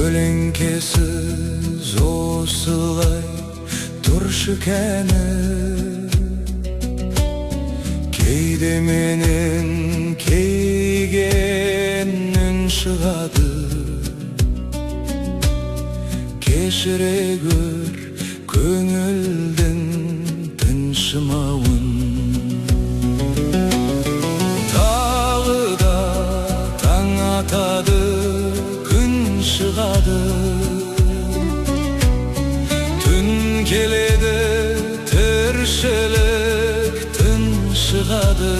Kөлеңкесіз осылай тұршы кәні, кейде менен кейгеннен шығады. Кешіре көр көңілдің тыншымауын. Тағы да таң атады, күн шығады. Түн келеді, тіршілік тыншығады.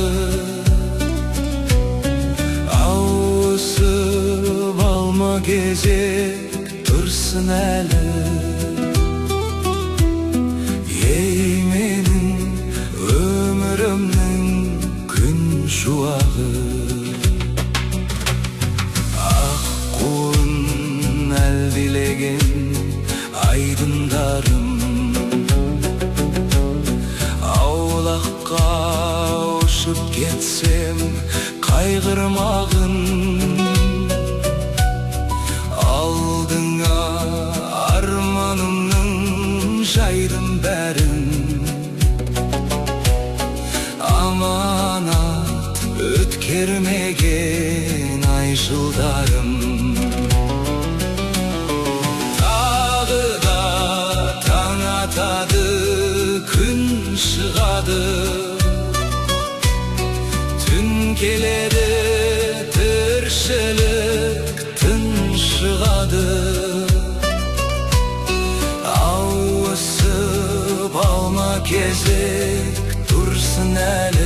Ауысып алма кезек тұрсын әлі. Ей менің өмірімнің күн шуағы. Аққуын әлдилеген айдындарым, аулаққа ұшып кетсем қайғырмағын. Алдыңа арманымның жайдым бәрін. Аманат өткермеген ай жылдарым. Тағы да таң атады, күн шығады. Түн келеді, тіршілік тыншығады. Ауысып алма кезек тұрсын әлі.